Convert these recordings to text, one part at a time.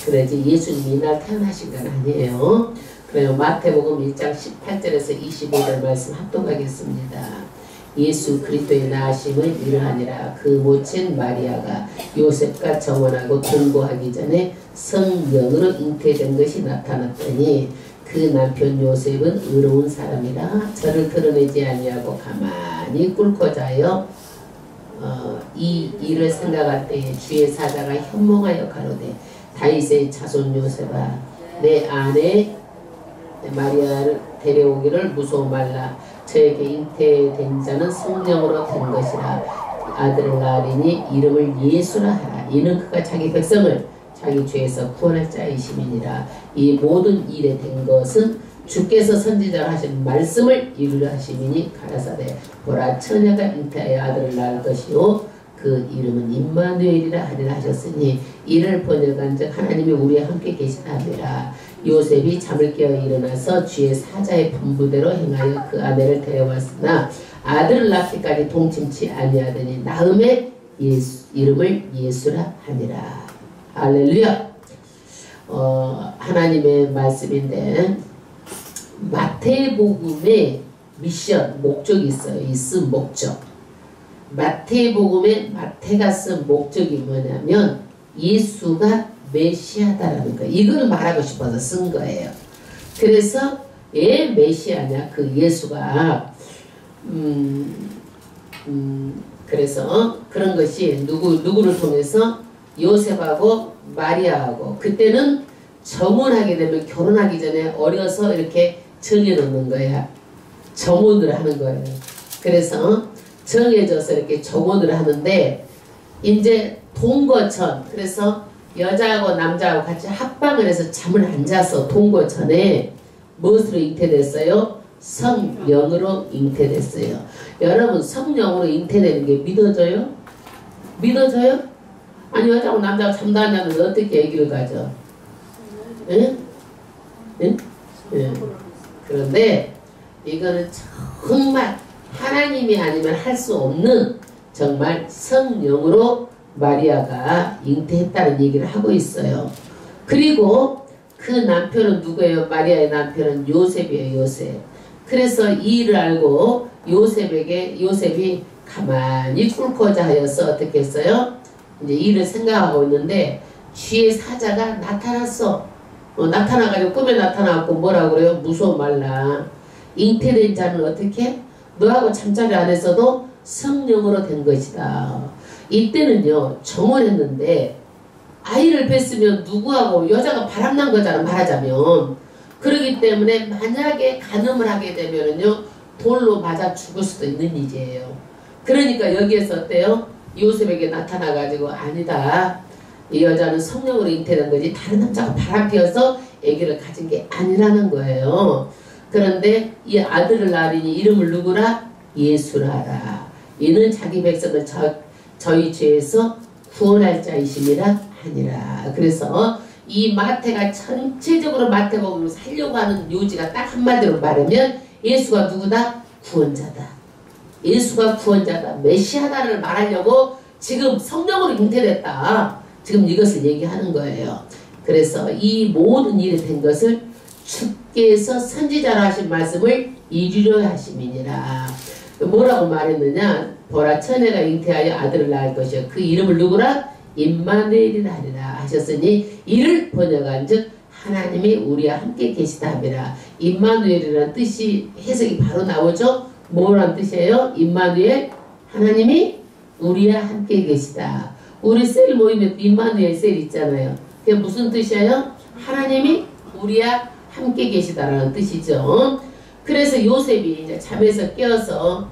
그러지 예수님이 이날 태어나신 건 아니에요. 그래요. 마태복음 1장 18절에서 25절 말씀 합독하겠습니다. 예수 그리스도의 나심을 이러하니라. 그 모친 마리아가 요셉과 정혼하고 동거하기 전에 성령으로 잉태된 것이 나타났더니 그 남편 요셉은 의로운 사람이라 저를 드러내지 아니하고 가만히 꿇고 자요. 이 일을 생각할 때에 주의 사자가 현몽하여 가로되 다윗의 자손 요셉아 내 아내 마리아를 데려오기를 무서워 말라. 저에게 잉태된 자는 성령으로 된 것이라. 아들을 낳으리니 이름을 예수라 하라. 이는 그가 자기 백성을 자기 죄에서 구원할 자이심이니라. 이 모든 일에 된 것은 주께서 선지자로 하신 말씀을 이루려 하심이니 가라사대 보라 처녀가 잉태하여 아들을 낳을 것이요 그 이름은 임마누엘이라 하리라 하셨으니 이를 번역한즉 하나님이 우리와 함께 계시다 하니라. 요셉이 잠을 깨어 일어나서 주의 사자의 분부대로 행하여 그 아내를 데려왔으나 아들을 낳기까지 동침치 아니하더니 나음에 이름을 예수라 하니라. 할렐루야. 하나님의 말씀인데 마태복음의 미션 목적이 있어요. 이 쓴 목적. 마태복음에 마태가 쓴 목적이 뭐냐면 예수가 메시아다라는 거. 이걸 말하고 싶어서 쓴 거예요. 그래서 왜 메시아냐? 그 예수가 그래서 그런 것이 누구를 통해서 요셉하고 마리아하고 그때는 정혼하게 되면 결혼하기 전에 어려서 이렇게 정해놓는 거야. 정혼을 하는 거예요. 그래서 정해져서 이렇게 정혼을 하는데 이제 동거천 그래서 여자하고 남자하고 같이 합방을 해서 잠을 안 자서 동거천에 무엇으로 잉태됐어요? 성령으로 잉태됐어요. 여러분 성령으로 잉태되는 게 믿어져요? 믿어져요? 아니 여자하고 남자하고 잠도 안 자는데 어떻게 아기를 가져? 응? 응? 응. 그런데 이거는 정말 하나님이 아니면 할 수 없는 정말 성령으로 마리아가 잉태했다는 얘기를 하고 있어요. 그리고 그 남편은 누구예요? 마리아의 남편은 요셉이에요. 요셉. 그래서 이 일을 알고 요셉이 가만히 꿇고자 하여서 어떻게 했어요? 이제 일을 생각하고 있는데 주의 사자가 나타났어. 나타나가지고 꿈에 나타나고 뭐라고 그래요? 무서워 말라. 잉태된 자는 어떻게? 너하고 잠자리 안에서도 성령으로 된 것이다. 이때는요 정혼했는데 아이를 뵀으면 누구하고 여자가 바람난 거잖아 말하자면. 그러기 때문에 만약에 간음을 하게 되면은요 돌로 맞아 죽을 수도 있는 일이에요. 그러니까 여기에서 어때요? 요셉에게 나타나가지고 아니다. 이 여자는 성령으로 잉태된 거지 다른 남자가 바람 피워서 아기를 가진 게 아니라는 거예요. 그런데 이 아들을 낳으리니 이름을 누구라? 예수라라. 이는 자기 백성을 저희 죄에서 구원할 자이심이라 하니라. 그래서 이 마태가 전체적으로 마태복음을 살려고 하는 요지가 딱 한마디로 말하면 예수가 누구다? 구원자다. 예수가 구원자다. 메시아다를 말하려고 지금 성령으로 잉태됐다. 지금 이것을 얘기하는 거예요. 그래서 이 모든 일이 된 것을 주께서 선지자로 하신 말씀을 이루려 하심이니라. 뭐라고 말했느냐? 보라 처녀가 잉태하여 아들을 낳을 것이요 그 이름을 누구라? 임마누엘이라 하리라 하셨으니 이를 번역한즉 하나님이 우리와 함께 계시다 함이라. 임마누엘이라는 뜻이 해석이 바로 나오죠. 뭐라는 뜻이에요? 임마누엘 하나님이 우리와 함께 계시다. 우리 셀 모임에 임마누엘 셀 있잖아요. 그게 무슨 뜻이에요? 하나님이 우리와 함께 계시다라는 뜻이죠. 그래서 요셉이 이제 잠에서 깨어서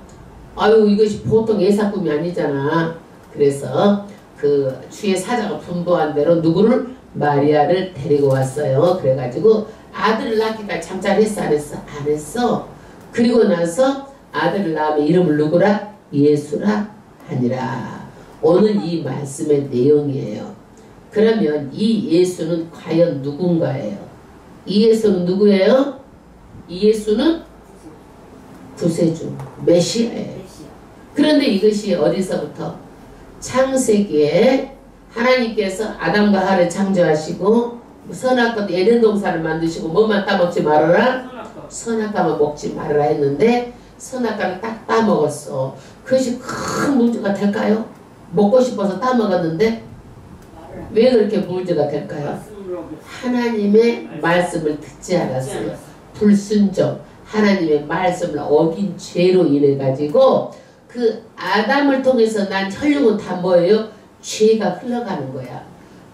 아유 이것이 보통 예사 꿈이 아니잖아. 그래서 그 주의 사자가 분부한 대로 누구를? 마리아를 데리고 왔어요. 그래가지고 아들을 낳기까지 잠자리 했어 안 했어? 안 했어. 그리고 나서 아들을 낳으면 이름을 누구라? 예수라 하니라. 오늘 이 말씀의 내용이에요. 그러면 이 예수는 과연 누군가예요? 이 예수는 누구예요? 이 예수는 구세주 메시아예요. 그런데 이것이 어디서부터? 창세기에 하나님께서 아담과 하와를 창조하시고 선악과도 예련동사를 만드시고 뭐만 따먹지 말아라? 선악과만 먹지 말아라 했는데 선악과를 딱 따먹었어. 그것이 큰 문제가 될까요? 먹고 싶어서 따먹었는데 왜 그렇게 문제가 될까요? 하나님의 말씀을 듣지 않았어요. 불순종, 하나님의 말씀을 어긴 죄로 인해 가지고 그 아담을 통해서 난 혈육은 다 뭐예요? 죄가 흘러가는 거야.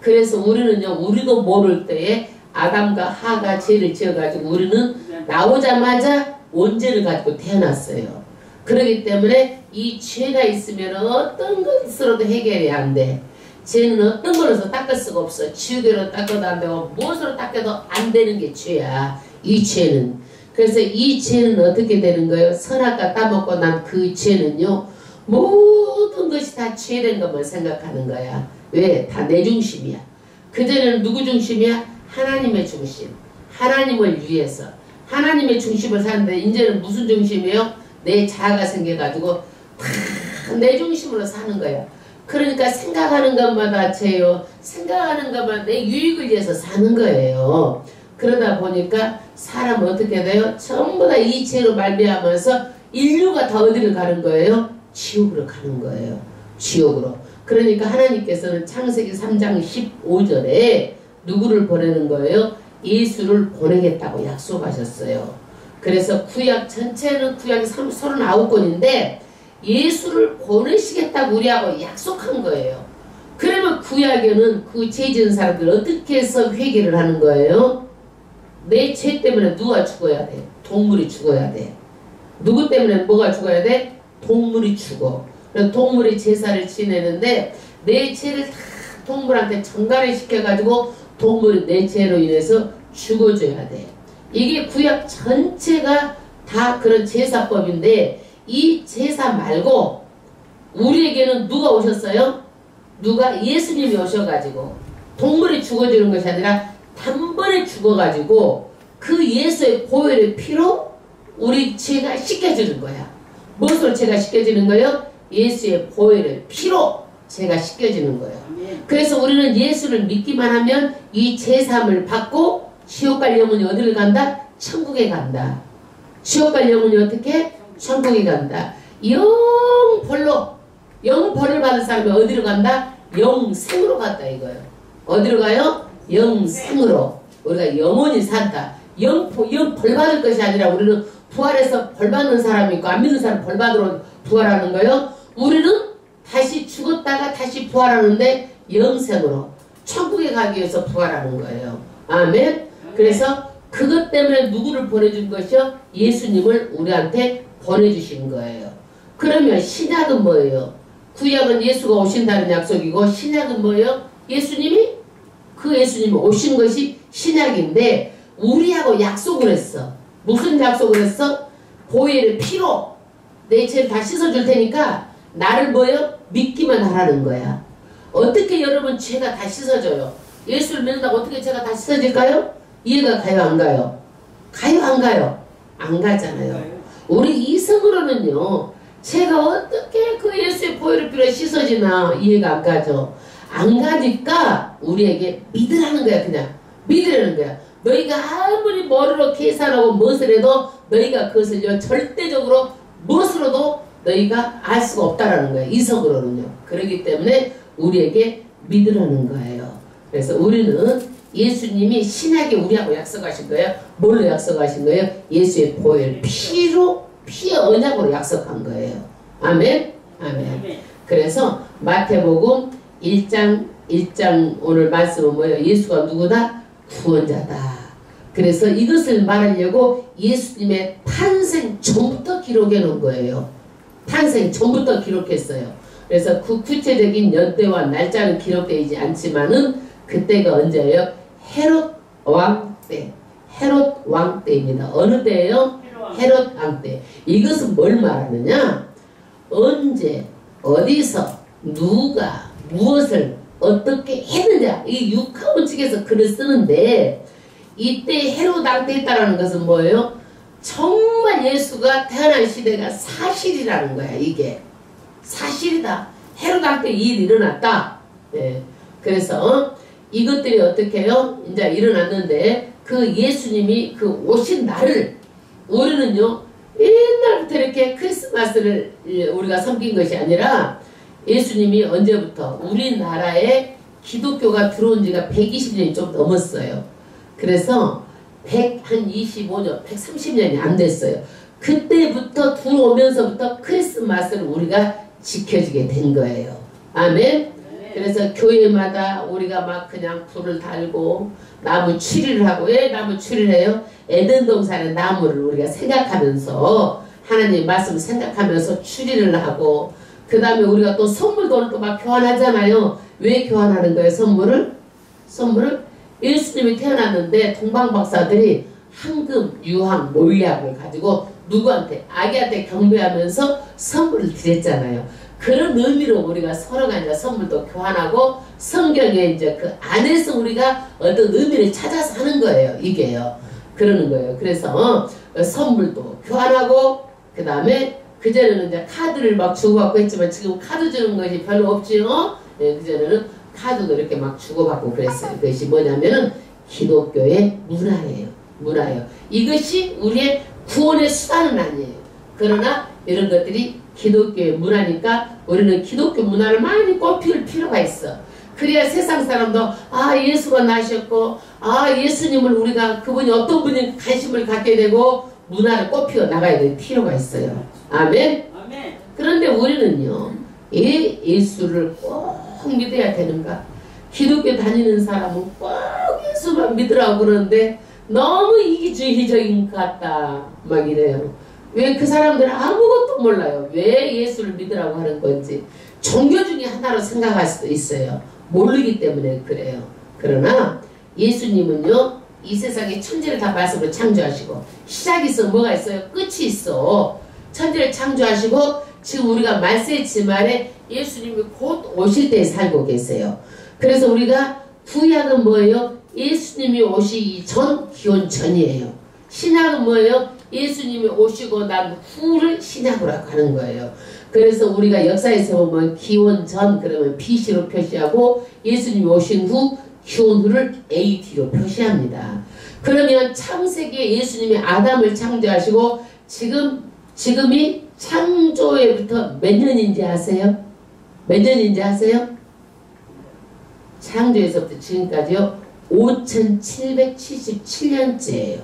그래서 우리는요, 우리도 모를 때에 아담과 하가 죄를 지어가지고 우리는 나오자마자 원죄를 가지고 태어났어요. 그렇기 때문에 이 죄가 있으면 어떤 것으로도 해결이 안 돼. 죄는 어떤 걸로서 닦을 수가 없어. 지우개로 닦아도 안 되고 무엇으로 닦아도 안 되는 게 죄야. 이 죄는. 그래서 이 죄는 어떻게 되는 거예요? 선악과 따먹고 난 그 죄는요, 모든 것이 다 죄된 것만 생각하는 거야. 왜? 다 내 중심이야. 그전에는 누구 중심이야? 하나님의 중심. 하나님을 위해서. 하나님의 중심을 사는데 이제는 무슨 중심이에요? 내 자아가 생겨가지고 다 내 중심으로 사는 거야. 그러니까 생각하는 것마다 죄요. 생각하는 것마다 내 유익을 위해서 사는 거예요. 그러다 보니까 사람은 어떻게 돼요? 전부 다 이 죄로 말미암아서 인류가 다 어디를 가는 거예요? 지옥으로 가는 거예요. 지옥으로. 그러니까 하나님께서는 창세기 3장 15절에 누구를 보내는 거예요? 예수를 보내겠다고 약속하셨어요. 그래서 구약 전체는 구약이 39권인데 예수를 보내시겠다고 우리하고 약속한 거예요. 그러면 구약에는 그 죄 지은 사람들 어떻게 해서 회개를 하는 거예요? 내 죄 때문에 누가 죽어야 돼? 동물이 죽어야 돼. 누구 때문에 뭐가 죽어야 돼? 동물이 죽어. 그래서 동물이 제사를 지내는데 내 죄를 다 동물한테 전가를 시켜가지고 동물이 내 죄로 인해서 죽어줘야 돼. 이게 구약 전체가 다 그런 제사법인데 이 제사 말고 우리에게는 누가 오셨어요? 누가? 예수님이 오셔가지고 동물이 죽어주는 것이 아니라 단번에 죽어가지고 그 예수의 보혈의 피로 우리 죄가 씻겨지는 거야. 무엇으로 죄가 씻겨지는 거예요? 예수의 보혈의 피로 죄가 씻겨지는 거예요. 그래서 우리는 예수를 믿기만 하면 이 제사함을 받고 지옥 갈 영혼이 어디를 간다? 천국에 간다. 지옥 갈 영혼이 어떻게? 천국에 간다. 영벌을 받은 사람이 어디로 간다? 영생으로 간다 이거예요. 어디로 가요? 영생으로. 우리가 영원히 산다. 영벌 받을 것이 아니라 우리는 부활해서 벌 받는 사람이 있고 안 믿는 사람 벌 받으러 부활하는 거예요. 우리는 다시 죽었다가 다시 부활하는데 영생으로 천국에 가기 위해서 부활하는 거예요. 아멘. 그래서 그것 때문에 누구를 보내준 것이요? 예수님을 우리한테 보내주신 거예요. 그러면 신약은 뭐예요? 구약은 예수가 오신다는 약속이고 신약은 뭐예요? 예수님이 오신 것이 신약인데 우리하고 약속을 했어. 무슨 약속을 했어? 보혈의 피로 내 죄를 다 씻어줄 테니까 나를 뭐예요? 믿기만 하라는 거야. 어떻게 여러분 죄가 다 씻어져요? 예수를 믿는다고 어떻게 죄가 다 씻어질까요? 이해가 가요 안 가요? 가요 안 가요? 안 가잖아요. 우리 이성으로는요. 죄가 어떻게 그 예수의 보혈의 피로 씻어지나 이해가 안 가죠. 안 가니까 우리에게 믿으라는 거야. 그냥 믿으라는 거야. 너희가 아무리 머리로 계산하고 무엇을 해도 너희가 그것을요 절대적으로 무엇으로도 너희가 알 수가 없다라는 거예요. 이성으로는요. 그렇기 때문에 우리에게 믿으라는 거예요. 그래서 우리는 예수님이 신약에 우리하고 약속하신 거예요. 뭘로 약속하신 거예요? 예수의 보혈 피의 언약으로 약속한 거예요. 아멘? 아멘. 그래서 마태복음 1장 오늘 말씀은 뭐예요? 예수가 누구다? 구원자다. 그래서 이것을 말하려고 예수님의 탄생 전부터 기록해 놓은 거예요. 탄생 전부터 기록했어요. 그래서 그 구체적인 연대와 날짜는 기록되지 않지만은 그때가 언제예요? 헤롯 왕 때. 헤롯 왕 때입니다. 어느 때예요? 헤롯 왕 때. 이것은 뭘 말하느냐? 언제, 어디서, 누가, 무엇을 어떻게 했느냐. 이 육하원 측에서 글을 쓰는데 이때 헤롯 왕 때 있다라는 것은 뭐예요? 정말 예수가 태어난 시대가 사실이라는 거야. 이게 사실이다. 헤롯 왕 때 이 일이 일어났다. 예. 그래서 이것들이 어떻게 해요? 이제 일어났는데 그 예수님이 그 오신 날을 우리는요 옛날부터 이렇게 크리스마스를 우리가 섬긴 것이 아니라 예수님이 언제부터 우리나라에 기독교가 들어온 지가 120년이 좀 넘었어요. 그래서 125년, 130년이 안 됐어요. 그때부터 들어오면서부터 크리스마스를 우리가 지켜지게 된 거예요. 아멘. 그래서 교회마다 우리가 막 그냥 불을 달고 나무 추리를 하고, 왜 나무 추리를 해요? 에덴 동산의 나무를 우리가 생각하면서 하나님 말씀 생각하면서 추리를 하고, 그 다음에 우리가 또 선물도 또 막 교환하잖아요. 왜 교환하는 거예요? 선물을 예수님이 태어났는데 동방박사들이 황금, 유황, 몰약을 가지고 누구한테? 아기한테 경배하면서 선물을 드렸잖아요. 그런 의미로 우리가 서로가 이제 선물도 교환하고 성경에 이제 그 안에서 우리가 어떤 의미를 찾아서 하는 거예요. 이게요. 그러는 거예요. 그래서 선물도 교환하고, 그 다음에 그전에는 이제 카드를 막 주고받고 했지만 지금 카드 주는 것이 별로 없지요. 네, 그전에는 카드도 이렇게 막 주고받고 그랬어요. 그것이 뭐냐면은 기독교의 문화예요. 문화예요. 이것이 우리의 구원의 수단은 아니에요. 그러나 이런 것들이 기독교의 문화니까 우리는 기독교 문화를 많이 꽃피울 필요가 있어. 그래야 세상 사람도 아 예수가 나셨고 아 예수님을 우리가 그분이 어떤 분이 관심을 갖게 되고 문화를 꽃피워 나가야 될 필요가 있어요. 아멘. 아멘. 그런데 우리는요 예수를 꼭 믿어야 되는가? 기독교 다니는 사람은 꼭 예수만 믿으라고 그러는데 너무 이기주의적인 것 같다 막 이래요. 왜 그 사람들은 아무것도 몰라요. 왜 예수를 믿으라고 하는 건지. 종교 중에 하나로 생각할 수도 있어요. 모르기 때문에 그래요. 그러나 예수님은요 이 세상에 천지를 다 말씀으로 창조하시고 시작이 있어 뭐가 있어요? 끝이 있어. 천지를 창조하시고 지금 우리가 말세지 말에 예수님이 곧 오실 때에 살고 계세요. 그래서 우리가 구약은 뭐예요? 예수님이 오시기 전 기원 전이에요. 신약은 뭐예요? 예수님이 오시고 난 후를 신약으로 하는 거예요. 그래서 우리가 역사에서 보면 기원 전 그러면 BC로 표시하고 예수님이 오신 후 기원 후를 AD로 표시합니다. 그러면 창세기에 예수님이 아담을 창조하시고 지금이 창조에부터 몇 년인지 아세요? 몇 년인지 아세요? 창조에서부터 지금까지요 5777년째예요.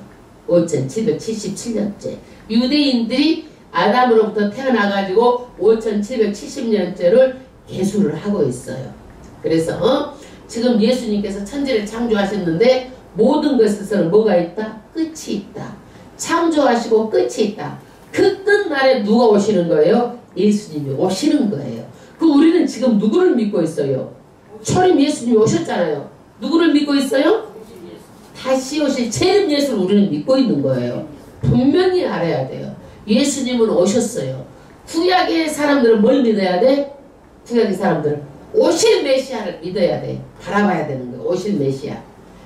5777년째. 유대인들이 아담으로부터 태어나가지고 5770년째를 계수를 하고 있어요. 그래서 지금 예수님께서 천지를 창조하셨는데 모든 것에서는 뭐가 있다? 끝이 있다. 창조하시고 끝이 있다. 그 끝날에 누가 오시는 거예요? 예수님이 오시는 거예요. 그 우리는 지금 누구를 믿고 있어요? 초림 예수님이 오셨잖아요. 누구를 믿고 있어요? 다시 오실 재림 예수를 우리는 믿고 있는 거예요. 분명히 알아야 돼요. 예수님은 오셨어요. 구약의 사람들은 뭘 믿어야 돼? 구약의 사람들은 오실 메시아를 믿어야 돼. 바라봐야 되는 거예요. 오실 메시아.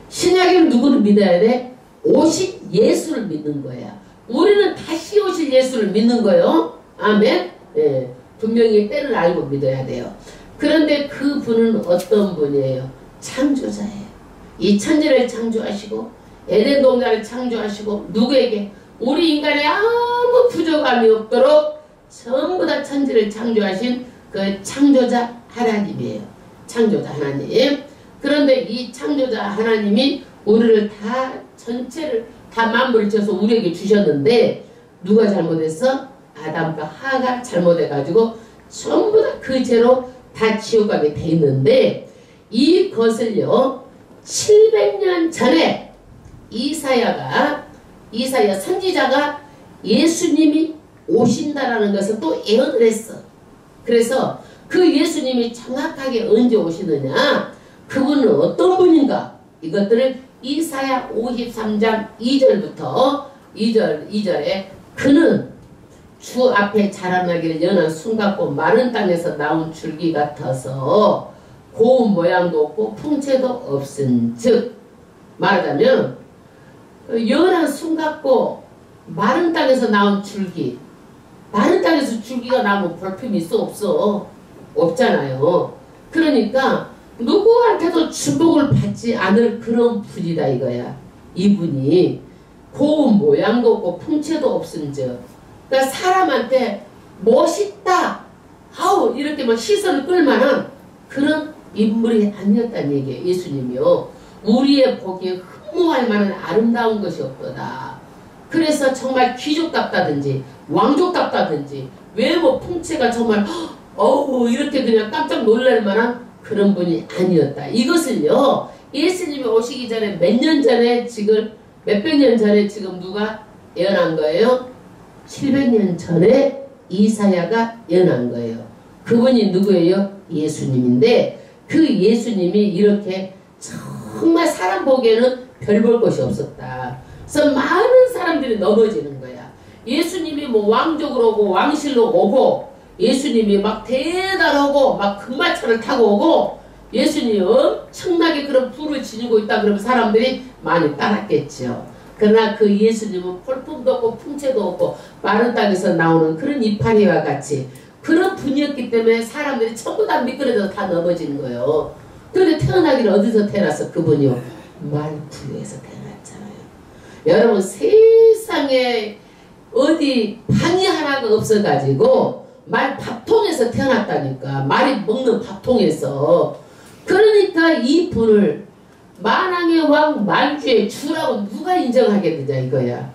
신약에는 누구를 믿어야 돼? 오실 예수를 믿는 거야. 우리는 다시 오실 예수를 믿는 거예요. 아멘. 네. 분명히 때를 알고 믿어야 돼요. 그런데 그 분은 어떤 분이에요? 창조자예요. 이 천지를 창조하시고 에덴 동산을 창조하시고 누구에게? 우리 인간의 아무 부족함이 없도록 전부 다 천지를 창조하신 그 창조자 하나님이에요. 창조자 하나님. 그런데 이 창조자 하나님이 우리를 다 전체를 다 만물을 지어서 우리에게 주셨는데 누가 잘못했어? 아담과 하가 잘못해가지고 전부 다 그 죄로 다 지옥 가게 돼 있는데 이것을요 700년 전에 이사야 선지자가 예수님이 오신다라는 것을 또 예언을 했어. 그래서 그 예수님이 정확하게 언제 오시느냐, 그분은 어떤 분인가, 이것들을 이사야 53장 2절부터 2절에 그는 주 앞에 자라나기를 연한 숨같고 마른 땅에서 나온 줄기 같아서 고운 모양도 없고 풍채도 없은 즉, 말하자면 연한 숨같고 마른 땅에서 나온 줄기, 마른 땅에서 줄기가 나면 볼품이 있어 없어? 없잖아요. 그러니까 누구한테도 주목을 받지 않을 그런 분이다 이거야. 이분이 고운 모양도 없고 풍채도 없은즉, 그러니까 사람한테 멋있다, 아우 이렇게 막 시선을 끌만한 그런 인물이 아니었다는 얘기예요. 예수님이요. 우리의 보기에 흠모할 만한 아름다운 것이 없도다. 그래서 정말 귀족답다든지 왕족답다든지 외모 풍채가 정말 어우 이렇게 그냥 깜짝 놀랄 만한 그런 분이 아니었다. 이것을요 예수님이 오시기 전에 몇 년 전에 지금 몇백 년 전에 지금 누가 예언한 거예요? 700년 전에 이사야가 예언한 거예요. 그분이 누구예요? 예수님인데 그 예수님이 이렇게 정말 사람 보기에는 별 볼 것이 없었다. 그래서 많은 사람들이 넘어지는 거야. 예수님이 뭐 왕족으로 오고 왕실로 오고 예수님이 막 대단하고 막 금마차를 타고 오고 예수님이 엄청나게 그런 부를 지니고 있다 그러면 사람들이 많이 따랐겠죠. 그러나 그 예수님은 폴품도 없고 풍채도 없고 마른 땅에서 나오는 그런 이파리와 같이 그런 분이었기 때문에 사람들이 전부 다 미끄러져서 다 넘어지는 거예요. 그런데 태어나기를 어디서 태어났어? 그분이요. 말구에서 태어났잖아요. 여러분 세상에 어디 방이 하나가 없어가지고 말 밥통에서 태어났다니까. 말이 먹는 밥통에서. 그러니까 이 분을 만왕의 왕 말주의 주라고 누가 인정하게 되냐 이거야.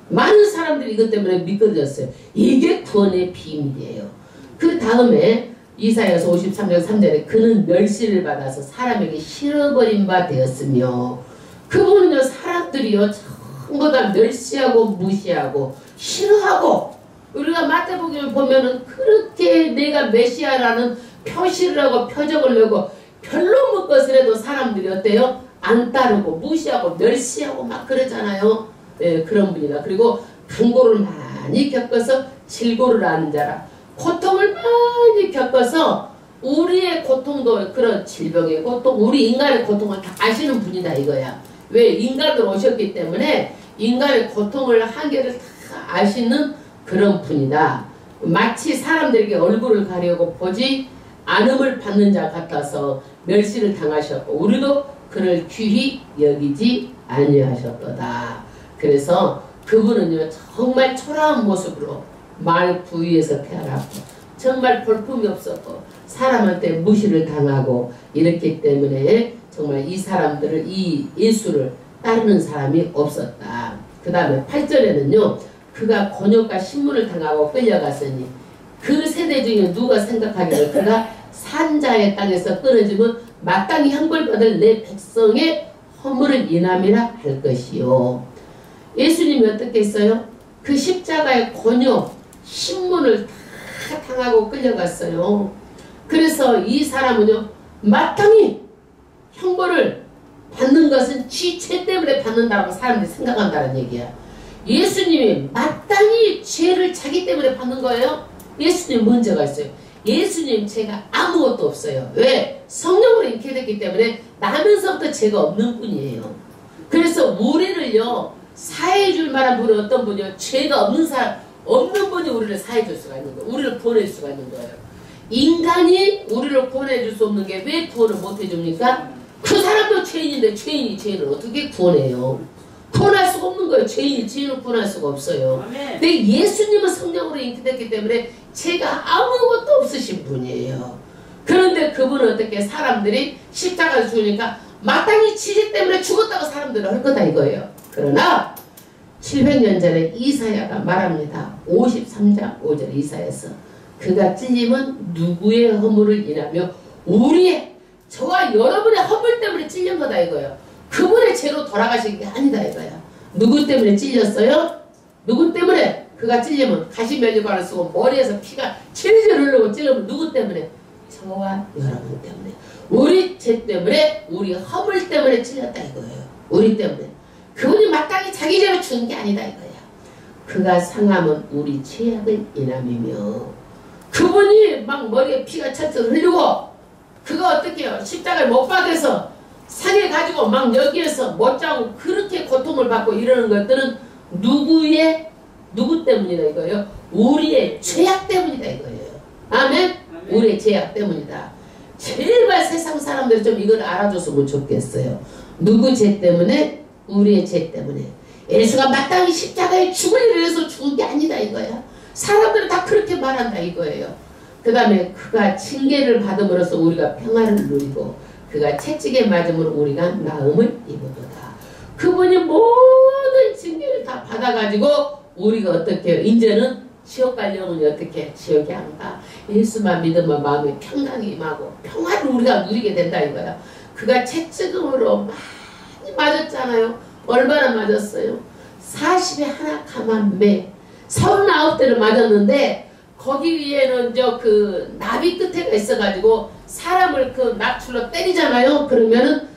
많은 사람들이 이것 때문에 미끄러졌어요. 이게 구원의 비밀이에요. 그 다음에 이사야서 53장 3절에 그는 멸시를 받아서 사람에게 실어버린 바 되었으며 그분은요 사람들이요 전부 다 멸시하고 무시하고 싫어하고 우리가 마태복음을 보면은 그렇게 내가 메시아라는 표시를 하고 표적을 내고 별로 못 것이라도 사람들이 어때요? 안 따르고 무시하고 멸시하고 막 그러잖아요. 예, 그런 분이다. 그리고 강고를 많이 겪어서 질고를 아는 자라. 고통을 많이 겪어서 우리의 고통도 그런 질병의 고통, 우리 인간의 고통을 다 아시는 분이다 이거야. 왜? 인간으로 오셨기 때문에 인간의 고통을 한계를 다 아시는 그런 분이다. 마치 사람들에게 얼굴을 가리고 보지 않음을 받는 자 같아서 멸시를 당하셨고 우리도 그를 귀히 여기지 아니하셨도다. 그래서 그분은요 정말 초라한 모습으로 말 부위에서 태어났고 정말 볼품이 없었고 사람한테 무시를 당하고 이랬기 때문에 정말 이 사람들을 이 예수를 따르는 사람이 없었다. 그 다음에 8절에는요 그가 곤욕과 신문을 당하고 끌려갔으니 그 세대 중에 누가 생각하기를 그가 산자의 땅에서 끊어지면 마땅히 형벌받을 내 백성의 허물을 인함이라 할 것이요. 예수님이 어떻게 했어요? 그 십자가의 곤욕 신문을 다 당하고 끌려갔어요. 그래서 이 사람은요 마땅히 형벌을 받는 것은 지 죄 때문에 받는다고 사람들이 생각한다는 얘기야. 예수님이 마땅히 죄를 자기 때문에 받는 거예요. 예수님 문제가 있어요. 예수님 죄가 아무것도 없어요. 왜? 성령으로 잉태됐기 때문에 나면서부터 죄가 없는 분이에요. 그래서 우리를요 사해해 줄 만한 분은 어떤 분이요? 죄가 없는 사람, 없는 분이 우리를 사해해 줄 수가 있는 거예요. 우리를 구원해 줄 수가 있는 거예요. 인간이 우리를 구원해 줄 수 없는 게 왜 구원을 못 해줍니까? 그 사람도 죄인인데 죄인이 죄인을 어떻게 구원해요? 구원할 수가 없는 거예요. 죄인이 죄인을 구원할 수가 없어요. 근데 예수님은 성령으로 잉태됐기 때문에 죄가 아무것도 없으신 분이에요. 그런데 그분은 어떻게 사람들이 십자가에 죽으니까 마땅히 지죄 때문에 죽었다고 사람들은 할 거다 이거예요. 그러나 700년 전에 이사야가 말합니다. 53장 5절 이사야서 그가 찔림은 누구의 허물을 인하며 우리의 저와 여러분의 허물 때문에 찔린 거다 이거예요. 그분의 죄로 돌아가신 게 아니다 이거야. 누구 때문에 찔렸어요? 누구 때문에? 그가 찔리면 가시면류관을 쓰고 머리에서 피가 질질 흐르고 찔리면 누구 때문에? 저와 여러분 때문에. 우리 죄 때문에 우리 허물 때문에 찔렸다 이거예요. 우리 때문에. 그분이 마땅히 자기 죄로 죽은 게 아니다 이거야. 그가 상함은 우리 죄악을 인함이며 그분이 막 머리에 피가 철철 흘리고 그가 어떻게 해요? 십자가를 못 박아서 상해 가지고 막 여기에서 못 자고 그렇게 고통을 받고 이러는 것들은 누구 때문이다 이거예요? 우리의 죄악 때문이다 이거예요. 아멘? 우리의 죄악 때문이다. 제발 세상 사람들이 좀 이걸 알아줬으면 좋겠어요. 누구 죄 때문에? 우리의 죄 때문에. 예수가 마땅히 십자가에 죽을 일을 해서 죽은 게 아니다 이거야. 사람들은 다 그렇게 말한다 이거예요. 그 다음에 그가 징계를 받음으로써 우리가 평화를 누리고 그가 채찍에 맞음으로 우리가 나음을 입었도다. 그분이 모든 징계를 다 받아가지고 우리가 어떻게 해요? 이제는 지옥 갈 영혼이 어떻게 지옥에 안 가. 예수만 믿으면 마음에 평강이 임하고 평화를 우리가 누리게 된다 이거야. 그가 채찍으로 많이 맞았잖아요. 얼마나 맞았어요? 40에 하나 가만 매 39대를 맞았는데 거기 위에는 그 나비 끝에가 있어가지고 사람을 그 납출로 때리잖아요. 그러면은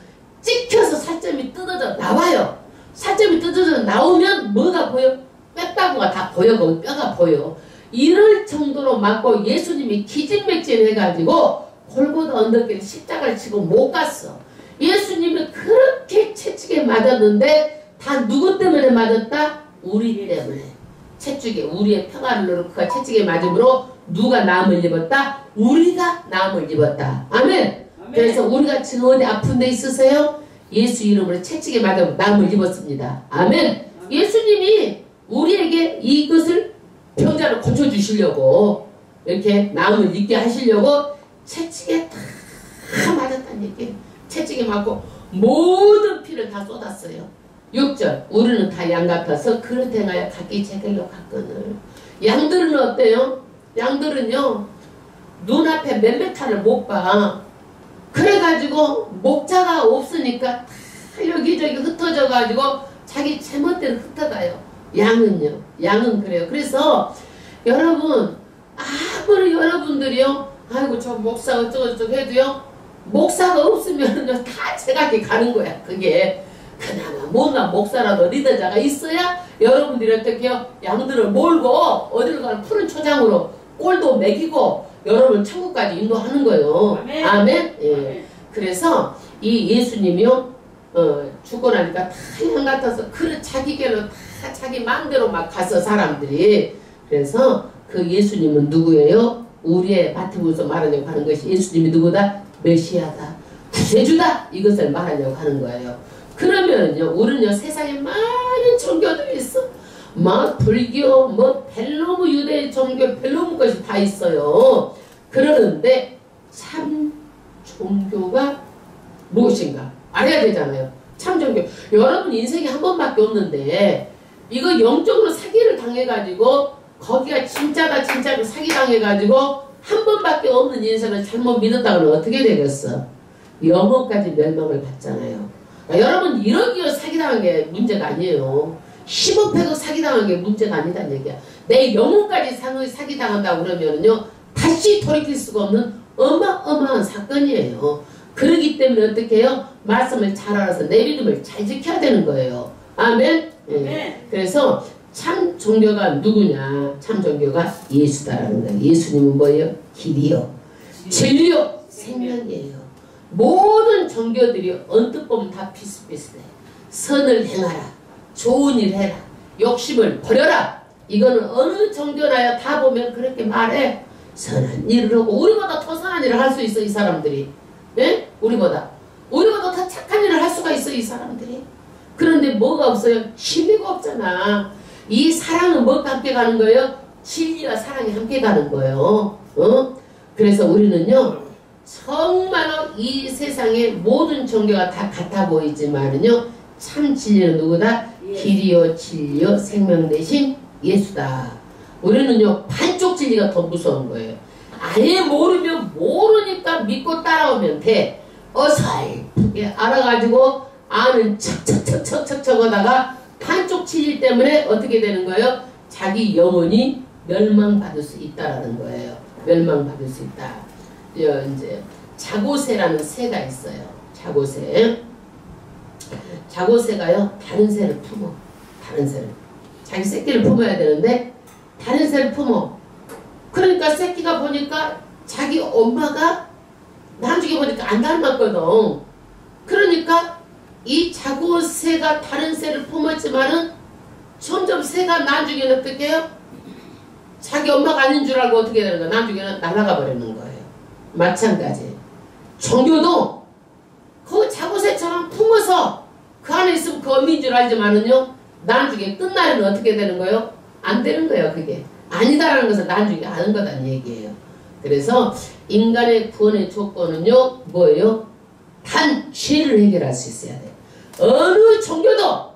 찍혀서 살점이 뜯어져 나와요. 살점이 뜯어져 나오면 뭐가 보여? 뼈다구가 다 보여. 거기 뼈가 보여. 이럴 정도로 맞고 예수님이 기진맥진 해가지고 골고다 언덕길 십자가를 치고 못 갔어. 예수님이 그렇게 채찍에 맞았는데 다 누구 때문에 맞았다? 우리 때문에. 채찍에 우리의 평화를 누르고 그가 채찍에 맞음으로 누가 나음을 입었다? 우리가 나음을 입었다. 아멘. 그래서 우리가 지금 어디 아픈 데 있으세요? 예수 이름으로 채찍에 맞아 나음을 입었습니다. 아멘. 예수님이 우리에게 이것을 병자를 고쳐주시려고 이렇게 나음을 입게 하시려고 채찍에 다 맞았다는 얘기예요. 채찍에 맞고 모든 피를 다 쏟았어요. 6절 우리는 다 양 같아서 그릇 행하여 각기 제길로 갔거늘. 양들은 어때요? 양들은요 눈앞에 몇 메타를 못 봐. 그래가지고 목자가 없으니까 다 여기저기 흩어져 가지고 자기 제멋대로 흩어가요. 양은요. 양은 그래요. 그래서 여러분 아무리 여러분들이요 아이고 저 목사 어쩌고저쩌고 해도요 목사가 없으면 다 제각기 가는 거야. 그게 그나마 못난 목사라도 리더자가 있어야 여러분들이 어떻게 해요? 양들을 몰고 어디로 가는 푸른 초장으로 꼴도 먹이고 여러분 천국까지 인도하는 거예요. 아멘. 아멘. 예. 아멘. 그래서 이 예수님이요 죽고 나니까 다 양 같아서 그릇 자기 길로 다 자기 마음대로 막 가서 사람들이. 그래서 그 예수님은 누구예요? 우리의 마태복음에서 말하려고 하는 것이 예수님이 누구다? 메시아다. 구세주다. 이것을 말하려고 하는 거예요. 그러면요 우리는요 세상에 많은 종교들이 있어. 뭐 불교, 뭐 벨로무 유대 종교, 벨로무 것이 다 있어요. 그러는데 참 종교가 무엇인가 알아야 되잖아요. 참 종교. 여러분 인생이 한 번밖에 없는데 이거 영적으로 사기를 당해가지고 거기가 진짜다 진짜로 사기당해가지고 한 번밖에 없는 인생을 잘못 믿었다 그러면 어떻게 되겠어? 영혼까지 멸망을 받잖아요. 그러니까 여러분 1억이요 사기당한 게 문제가 아니에요. 10억 100억 사기당한 게 문제가 아니다는 얘기야. 내 영혼까지 사기당한다고 그러면요 다시 돌이킬 수가 없는 어마어마한 사건이에요. 그러기 때문에 어떻게 해요? 말씀을 잘 알아서 내 믿음을 잘 지켜야 되는 거예요. 아멘. 네. 그래서 참 종교가 누구냐? 참 종교가 예수다라는 거예요. 예수님은 뭐예요? 길이요, 진리요, 생명이에요. 모든 종교들이 언뜻 보면 다 비슷비슷해. 선을 행하라, 좋은 일 해라, 욕심을 버려라. 이거는 어느 종교나야 다 보면 그렇게 말해. 선한 일을 하고 우리보다 더 선한 일을 할 수 있어 이 사람들이. 네? 우리보다 더 착한 일을 할 수가 있어 이 사람들이. 그런데 뭐가 없어요? 신비가 없잖아. 이 사랑은 뭐가 함께 가는 거예요? 진리와 사랑이 함께 가는 거예요. 그래서 우리는요 정말로 이 세상의 모든 종교가 다 같아 보이지만은요 참 진리는 누구다? 길이요 진리요 생명 대신 예수다. 우리는요 반쪽 진리가 더 무서운 거예요. 아예 모르면 모르니까 믿고 따라오면 돼. 어설프게 알아가지고 아는 척척척척척 하다가 반쪽 진리 때문에 어떻게 되는 거예요? 자기 영혼이 멸망받을 수 있다라는 거예요. 멸망받을 수 있다. 이제 자고새라는 새가 있어요. 자고새. 자고새가요 다른 새를 품어. 다른 새를. 자기 새끼를 품어야 되는데 다른 새를 품어. 그러니까 새끼가 보니까 자기 엄마가 나중에 보니까 안 닮았거든. 그러니까 이 자고새가 다른 새를 품었지만은 점점 새가 나중에는 어떻게 해요? 자기 엄마가 아닌 줄 알고 어떻게 되는 거야? 나중에는 날아가 버리는 거예요. 마찬가지. 종교도 그 자고새처럼 품어서 그 안에 있으면 그 어미인 줄 알지만은요, 나중에 끝날에는 어떻게 되는 거예요? 안 되는 거예요. 그게 아니다라는 것을 나중에 아는 거다는 얘기예요. 그래서 인간의 구원의 조건은요 뭐예요? 단 죄를 해결할 수 있어야 돼요. 어느 종교도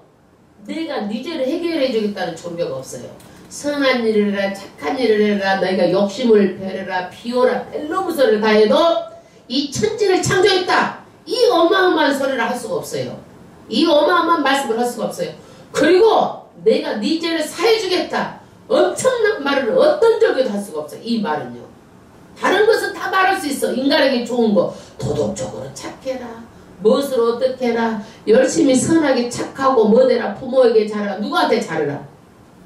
내가 네 죄를 해결해 주겠다는 종교가 없어요. 선한 일을 해라, 착한 일을 해라, 너희가 욕심을 버려라, 비워라, 벨로무서를 다해도 이 천지를 창조했다, 이 어마어마한 소리를 할 수가 없어요. 이 어마어마한 말씀을 할 수가 없어요. 그리고 내가 네 죄를 사해주겠다, 엄청난 말을 어떤 적에도 할 수가 없어요. 이 말은요, 다른 것은 다 말할 수 있어. 인간에게 좋은 거, 도덕적으로 착해라, 무엇을 어떻게 해라, 열심히 선하게 착하고 뭐되라, 부모에게 잘해라, 누구한테 잘해라,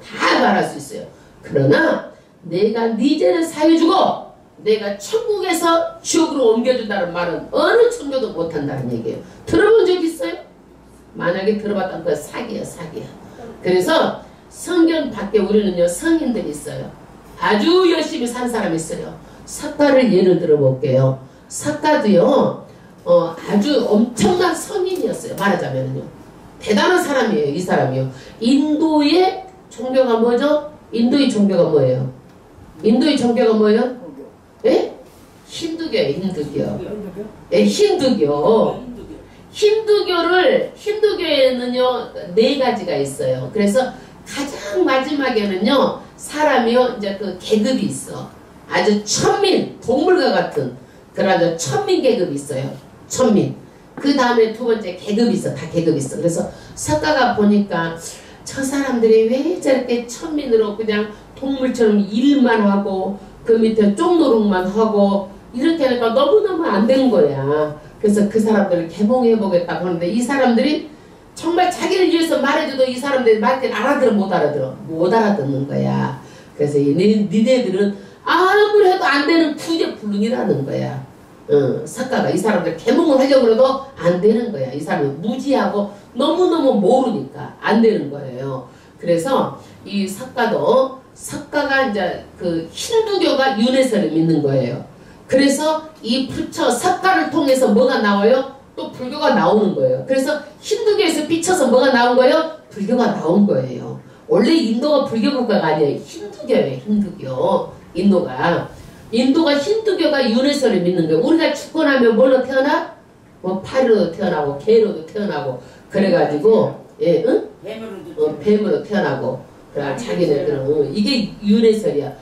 다 말할 수 있어요. 그러나 내가 네 죄를 사해주고 내가 천국에서 지옥으로 옮겨준다는 말은 어느 종교도 못한다는 얘기예요. 들어본 적 있어요? 만약에 들어봤다면 그건 사기야, 사기야. 그래서 성경 밖에 우리는요, 성인들이 있어요. 아주 열심히 산 사람이 있어요. 삭가를 예를 들어볼게요. 삭가도요, 아주 엄청난 성인이었어요. 말하자면요, 대단한 사람이에요. 이 사람이요. 인도의 종교가 뭐죠? 인도의 종교가 뭐예요? 인도의 종교가 뭐예요? 예? 힌두교예요. 힌두교. 예, 힌두교. 힌두교에는요 4가지가 있어요. 그래서 가장 마지막에는요 사람이요 이제 그 계급이 있어. 아주 천민, 동물과 같은 그런 아주 천민 계급이 있어요. 천민. 그 다음에 2번째 계급이 있어. 다 계급이 있어. 그래서 석가가 보니까 저 사람들이 왜 저렇게 천민으로 그냥 동물처럼 일만 하고 그 밑에 쪽노릇만 하고 이렇게 하니까 너무너무 안 된 거야. 그래서 그 사람들을 개몽해보겠다고 하는데 이 사람들이 정말 자기를 위해서 말해줘도 이 사람들이 말을 알아들어 못 알아들어. 못 알아듣는 거야. 그래서 니네들은 아무리 해도 안 되는 구제불능이라는 거야. 석가가 이 사람들 개몽을 하려고 해도 안 되는 거야. 이 사람이 무지하고 너무너무 모르니까 안 되는 거예요. 그래서 이 석가가 이제 그 힌두교가 윤회설을 믿는 거예요. 그래서 이 부처 석가를 통해서 뭐가 나와요? 또 불교가 나오는 거예요. 그래서 힌두교에서 삐쳐서 뭐가 나온 거예요? 불교가 나온 거예요. 원래 인도가 불교 국가가 아니에요. 힌두교예요. 힌두교. 인도가 힌두교가 윤회설을 믿는 거예요. 우리가 죽고 나면 뭘로 태어나? 뭐 파리로도 태어나고 개로도 태어나고 그래가지고 예, 응? 뱀으로 태어나고 그래 자기네들은 이게 윤회설이야.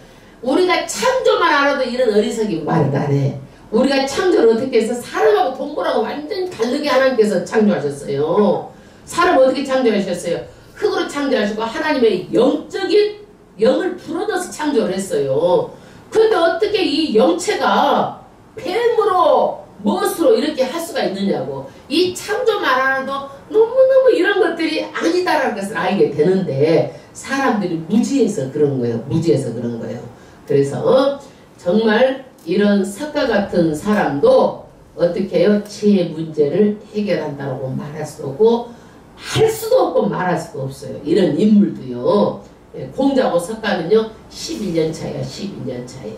우리가 창조만 알아도 이런 어리석인 말을 안 해. 우리가 창조를 어떻게 해서 사람하고 동물하고 완전히 다르게 하나님께서 창조하셨어요. 사람 어떻게 창조하셨어요? 흙으로 창조하시고 하나님의 영적인 영을 불어넣어서 창조를 했어요. 그런데 어떻게 이 영체가 뱀으로 무엇으로 이렇게 할 수가 있느냐고. 이 창조만 알아도 너무너무 이런 것들이 아니다라는 것을 알게 되는데 사람들이 무지해서 그런 거예요. 무지해서 그런 거예요. 그래서 정말 이런 석가 같은 사람도 어떻게 해요? 죄의 문제를 해결한다고 말할 수 없고 할 수도 없고 말할 수도 없어요. 이런 인물도요. 공자하고 석가는요 11년 차예요. 11년 차예요.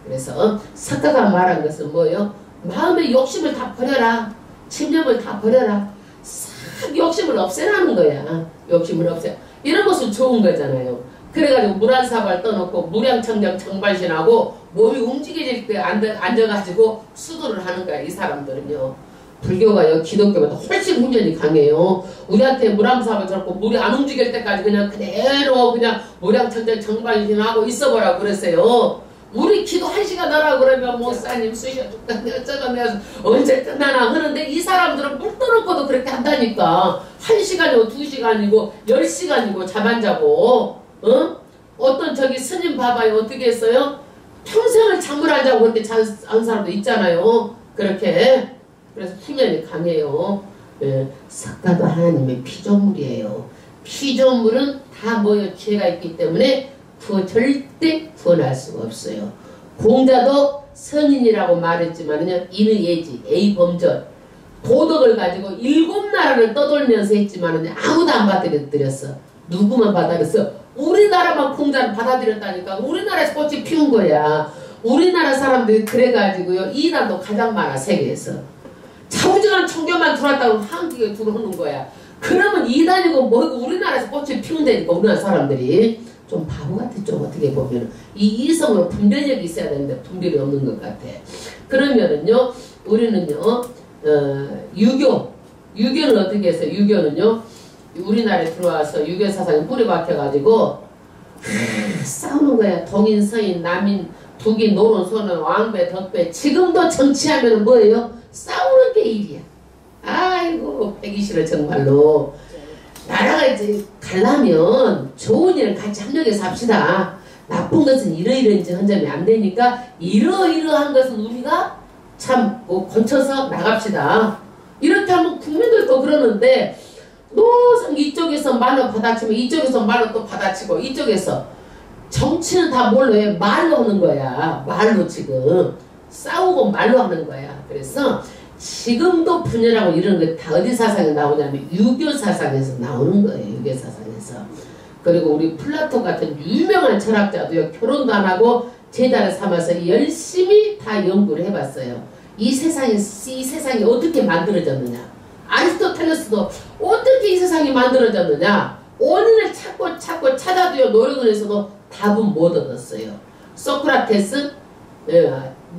그래서 석가가 말한 것은 뭐예요? 마음의 욕심을 다 버려라. 집념을 다 버려라. 싹 욕심을 없애라는 거야. 욕심을 없애. 이런 것은 좋은 거잖아요. 그래가지고 물안사발 떠놓고 무량청정 정발신하고 몸이 움직여질 때 앉아가지고 수도를 하는 거야. 이 사람들은요. 불교가요 기독교보다 훨씬 훈련이 강해요. 우리한테 물안사발 잡고 물이 안 움직일 때까지 그냥 그대로 그냥 무량청정 정발신하고 있어보라고 그랬어요. 우리 기도 1시간 하라고 그러면 목사님 쑤셔 죽겠네 어쩌겠네 언제 끝나나 하는데 이 사람들은 물 떠놓고도 그렇게 한다니까. 1시간이고 2시간이고 10시간이고 잠 안 자고 어떤 저기 스님 봐봐요. 어떻게 했어요? 평생을 잠을 안 자고 그렇게 잔 사람도 있잖아요. 그렇게. 그래서 훈련이 강해요. 예, 석가도 하나님의 피조물이에요. 피조물은 다 뭐예요? 죄가 있기 때문에 절대 구원할 수가 없어요. 공자도 선인이라고 말했지만요. 이는 예지, A범절. 도덕을 가지고 7나라를 떠돌면서 했지만은 아무도 안 받아들였어. 누구만 받아들였어? 우리나라만 공자를 받아들였다니까. 우리나라에서 꽃이 피운 거야. 우리나라 사람들이 그래가지고요. 이단도 가장 많아 세계에서. 자우지간 청교만 들어왔다고 한국에 들어오는 거야. 그러면 이단이고 뭐고 우리나라에서 꽃을 피운다니까 우리나라 사람들이. 좀 바보 같아 좀 어떻게 보면. 이 이성으로 분별력이 있어야 되는데 분별이 없는 것 같아. 그러면은요 우리는요 유교는 어떻게 했어요? 유교는요 우리나라에 들어와서 유교 사상이 뿌리 박혀가지고 싸우는 거야. 동인 서인 남인 북인 노론 소론 왕배 덕배. 지금도 정치하면 뭐예요? 싸우는 게 일이야. 아이고 배기 싫어 정말로. 나라가 이제 가려면 좋은 일을 같이 협력해서 합시다. 나쁜 것은 이러이러한지 한 점이 안 되니까 이러이러한 것은 우리가 참 고쳐서 나갑시다. 이렇게 하면 국민들도 그러는데 노선 이쪽에서 말로 받아치면 이쪽에서 말로 또 받아치고 이쪽에서 정치는 다 뭘로 해? 말로 하는 거야. 말로 지금 싸우고 말로 하는 거야. 그래서 지금도 분열하고 이런 거 다 어디 사상에 나오냐면 유교 사상에서 나오는 거예요. 유교 사상에서. 그리고 우리 플라톤 같은 유명한 철학자도요. 결혼도 안 하고 제자를 삼아서 열심히 다 연구를 해봤어요. 이 세상이 어떻게 만들어졌느냐. 아리스토텔레스도 어떻게 이 세상이 만들어졌느냐. 원인을 찾고 찾아도요. 노력을 해서도 답은 못 얻었어요. 소크라테스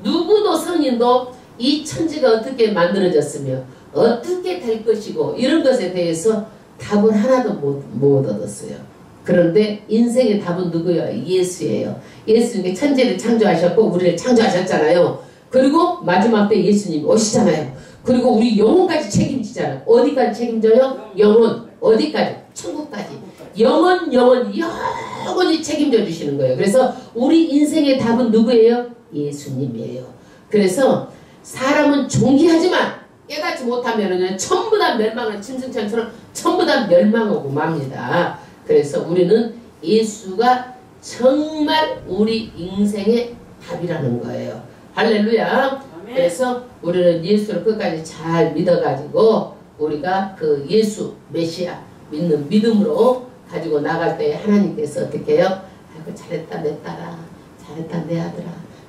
누구도 성인도 이 천지가 어떻게 만들어졌으며 어떻게 될 것이고 이런 것에 대해서 답을 하나도 못 얻었어요. 그런데 인생의 답은 누구예요? 예수예요. 예수님이 천지를 창조하셨고 우리를 창조하셨잖아요. 그리고 마지막 때 예수님이 오시잖아요. 그리고 우리 영혼까지 책임지잖아요. 어디까지 책임져요? 영혼. 어디까지? 천국까지. 영원히 책임져 주시는 거예요. 그래서 우리 인생의 답은 누구예요? 예수님이에요. 그래서 사람은 존귀하지만 깨닫지 못하면 전부 다 멸망을 짐승처럼 전부 다 멸망하고 맙니다. 그래서 우리는 예수가 정말 우리 인생의 답이라는 거예요. 할렐루야. 그래서 우리는 예수를 끝까지 잘 믿어가지고 우리가 그 예수 메시아 믿는 믿음으로 가지고 나갈 때 하나님께서 어떻게 해요? 아이고 잘했다 내 딸아, 잘했다 내 아들아,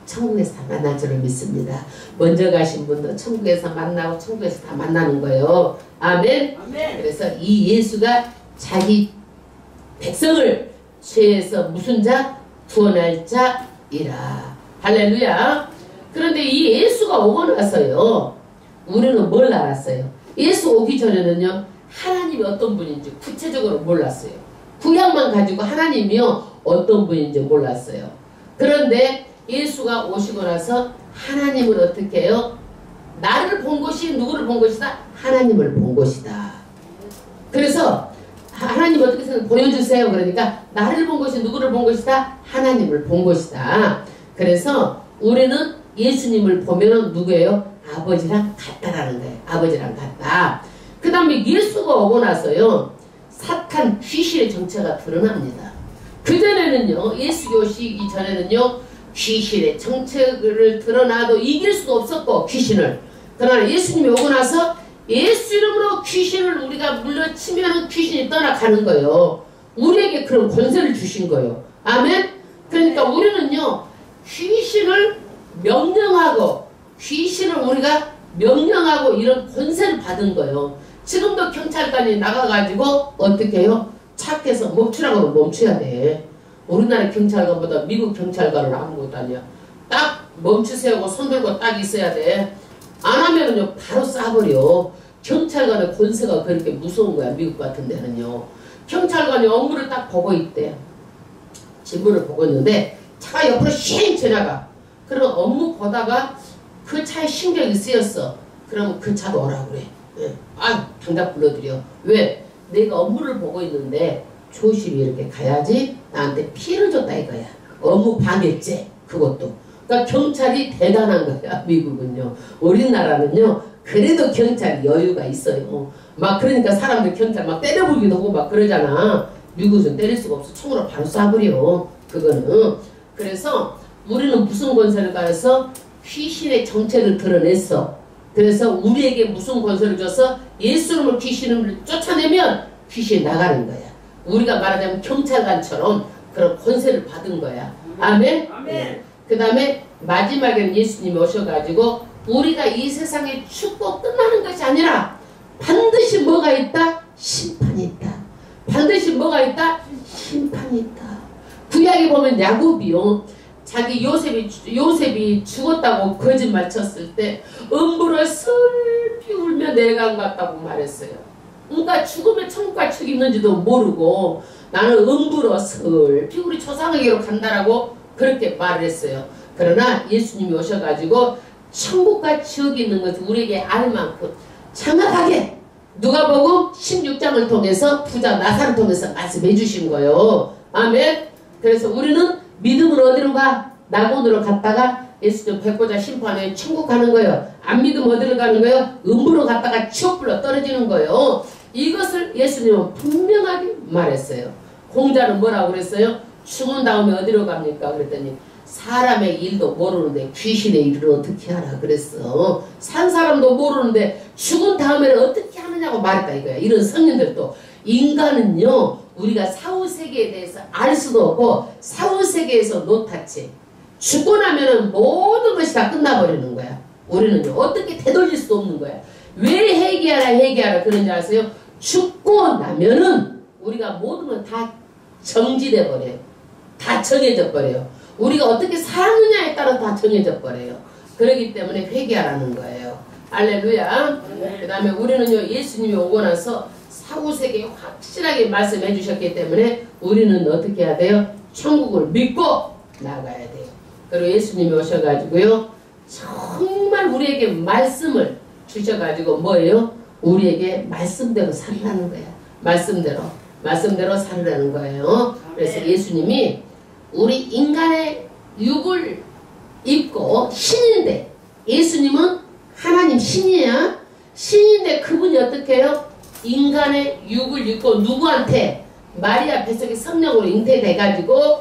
천국에서 다 만날 줄을 믿습니다. 먼저 가신 분도 천국에서 만나고 천국에서 다 만나는 거예요. 아멘. 그래서 이 예수가 자기 백성을 죄에서 무슨 자? 구원할 자이라. 할렐루야. 그런데 이 예수가 오고 나서요 우리는 뭘 알았어요? 예수 오기 전에는요 하나님이 어떤 분인지 구체적으로 몰랐어요. 구약만 가지고 하나님이요 어떤 분인지 몰랐어요. 그런데 예수가 오시고 나서 하나님을 어떻게 해요? 나를 본 것이 누구를 본 것이다? 하나님을 본 것이다. 그래서 하나님 어떻게 생각해? 보여주세요. 그러니까 나를 본 것이 누구를 본 것이다? 하나님을 본 것이다. 그래서 우리는 예수님을 보면 누구예요? 아버지랑 같다라는 거예요. 아버지랑 같다. 그 다음에 예수가 오고 나서요 사탄 귀신의 정체가 드러납니다. 그전에는요 예수가 오시기 전에는요 귀신의 정체를 드러나도 이길 수도 없었고 귀신을. 그러나 예수님이 오고 나서 예수 이름으로 귀신을 우리가 물려치면 귀신이 떠나가는 거예요. 우리에게 그런 권세를 주신 거예요. 아멘. 그러니까 우리는요 귀신을 명령하고 귀신을 우리가 명령하고 이런 권세를 받은 거예요. 지금도 경찰관이 나가가지고 어떻게 해요? 착해서 멈추라고 하면 멈춰야 돼. 우리나라 경찰관보다 미국 경찰관은 아무것도 아니야. 딱 멈추세요 하고 손 들고 딱 있어야 돼. 안 하면은요 바로 쏴버려. 경찰관의 권세가 그렇게 무서운 거야. 미국 같은 데는요. 경찰관이 업무를 딱 보고 있대. 지문을 보고 있는데 차가 옆으로 쉥 지나가. 그럼 업무 보다가 그 차에 신경이 쓰였어. 그러면 그 차도 오라고 그래. 예. 아 당장 불러들여. 왜? 내가 업무를 보고 있는데 조심히 이렇게 가야지 나한테 피해를 줬다 이거야. 업무 방해죄 그것도. 그러니까 경찰이 대단한 거야. 미국은요. 우리나라는요 그래도 경찰이 여유가 있어요. 막 그러니까 사람들 경찰 막 때려부기도 하고 막 그러잖아. 미국은 때릴 수가 없어. 총으로 바로 쏴버려. 그거는. 그래서 우리는 무슨 권세를 가해서 귀신의 정체를 드러냈어. 그래서 우리에게 무슨 권세를 줘서 예수 이름으로 귀신을 쫓아내면 귀신이 나가는 거야. 우리가 말하자면 경찰관처럼 그런 권세를 받은 거야. 아멘? 아멘. 네. 그 다음에 마지막에는 예수님이 오셔가지고 우리가 이 세상에 죽고 끝나는 것이 아니라 반드시 뭐가 있다? 심판이 있다. 반드시 뭐가 있다? 심판이 있다. 구약에 보면 야곱이요, 자기 요셉이 죽었다고 거짓말 쳤을 때 음부를 슬피 울며 내려간 것 같다고 말했어요. 그러니까 죽으면 천국과 축이 있는지도 모르고 나는 음부로 슬피 우리 조상에게로 간다라고 그렇게 말을 했어요. 그러나 예수님이 오셔가지고 천국과 지옥이 있는 것을 우리에게 알 만큼 정확하게 누가복음 16장을 통해서 부자 나사를 통해서 말씀해 주신 거예요. 아멘. 그래서 우리는 믿음으로 어디로 가? 낙원으로 갔다가 예수님 뵙고자 심판에 천국 가는 거예요. 안 믿으면 어디로 가는 거예요? 음부로 갔다가 지옥불로 떨어지는 거예요. 이것을 예수님은 분명하게 말했어요. 공자는 뭐라고 그랬어요? 죽은 다음에 어디로 갑니까? 그랬더니 사람의 일도 모르는데 귀신의 일을 어떻게 하라 그랬어. 산 사람도 모르는데 죽은 다음에는 어떻게 하느냐고 말했다 이거야. 이런 성인들도. 인간은요, 우리가 사후세계에 대해서 알 수도 없고 사후세계에서 노타치. 죽고 나면은 모든 것이 다 끝나버리는 거야. 우리는요, 어떻게 되돌릴 수도 없는 거야. 왜 회개하라 그런지 아세요? 죽고 나면은 우리가 모든 건 다 정지돼 버려요. 다 정해져 버려요. 우리가 어떻게 살았느냐에 따라 다 정해져 버려요. 그렇기 때문에 회개하라는 거예요. 할렐루야. 그 다음에 우리는요, 예수님이 오고 나서 사후세계에 확실하게 말씀해 주셨기 때문에 우리는 어떻게 해야 돼요? 천국을 믿고 나가야 돼요. 그리고 예수님이 오셔가지고요, 정말 우리에게 말씀을 주셔가지고 뭐예요? 우리에게 말씀대로 살라는 거야. 말씀대로 살라는 거예요. 그래서 예수님이 우리 인간의 육을 입고 신인데, 예수님은 하나님 신이야. 신인데 그분이 어떻게 해요? 인간의 육을 입고 누구한테? 마리아 뱃속에 성령으로 잉태돼가지고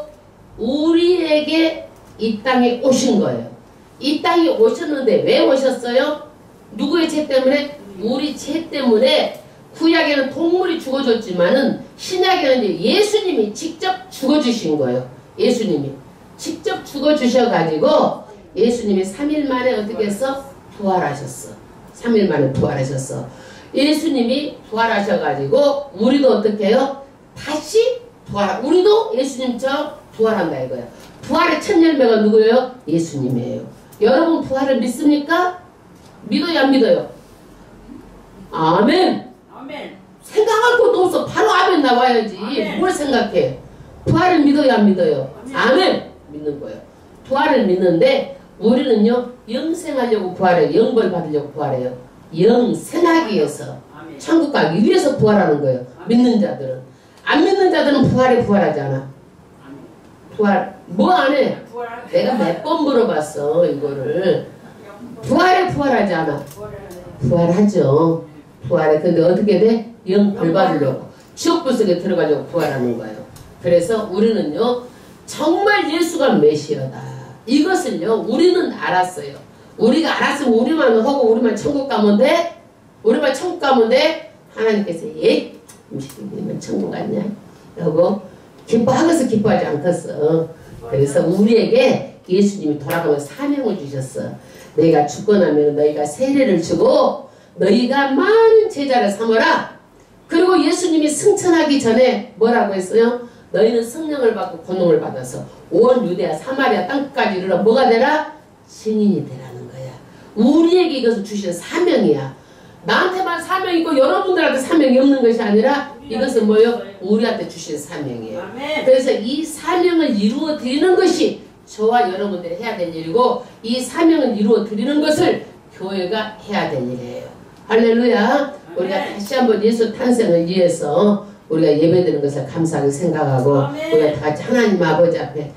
우리에게 이 땅에 오신 거예요. 이 땅에 오셨는데 왜 오셨어요? 누구의 죄 때문에? 우리 죄 때문에. 구약에는 동물이 죽어줬지만은 신약에는 이제 예수님이 직접 죽어주신 거예요. 예수님이 직접 죽어주셔가지고 예수님이 3일 만에 어떻게 했어? 부활하셨어. 3일 만에 부활하셨어. 예수님이 부활하셔가지고 우리도 어떻게 해요? 다시 부활. 우리도 예수님처럼 부활한다 이거야. 부활의 첫 열매가 누구예요? 예수님이에요. 여러분 부활을 믿습니까? 믿어요 안 믿어요? 아멘. 아멘. 생각할 것도 없어. 바로 아멘 나와야지. 아멘. 뭘 생각해? 부활을 믿어요 안 믿어요? 아멘. 아멘. 믿는 거예요. 부활을 믿는데 우리는요, 영생하려고 부활해요. 영벌 받으려고 부활해요. 영생하기 위해서, 아멘. 천국 가기 위해서 부활하는 거예요. 아멘. 믿는 자들은. 안 믿는 자들은 부활하지 않아. 아멘. 부활 뭐 안 해? 내가 몇 번 물어봤어 이거를. 부활하지 않아. 부활하죠. 부활해. 근데 어떻게 돼? 영벌 받으려고, 지옥불 속에 들어가려고 부활하는 거예요. 그래서 우리는요, 정말 예수가 메시아다, 이것을요 우리는 알았어요. 우리가 알았으면 우리만 하고 우리만 천국 가면 돼? 우리만 천국 가면 돼? 하나님께서 음식이면 천국 갔냐? 하고 기뻐하겠어 기뻐하지 않겠어. 그래서 우리에게 예수님이 돌아가면서 사명을 주셨어. 너희가 죽고 나면 너희가 세례를 주고 너희가 많은 제자를 삼아라. 그리고 예수님이 승천하기 전에 뭐라고 했어요? 너희는 성령을 받고 권능을 받아서 온 유대야 사마리아 땅끝까지 이르러 뭐가 되라? 증인이 되라는 거야. 우리에게 이것을 주신 사명이야. 나한테만 사명이 있고 여러분들한테 사명이 없는 것이 아니라 이것은 뭐예요? 우리한테 주신 사명이에요. 그래서 이 사명을 이루어 드리는 것이 저와 여러분들이 해야 될 일이고, 이 사명을 이루어 드리는 것을 교회가 해야 될 일이에요. 할렐루야. 우리가 다시 한번 예수 탄생을 위해서 우리가 예배드리는 것을 감사하게 생각하고 우리가 다 같이 하나님 아버지 앞에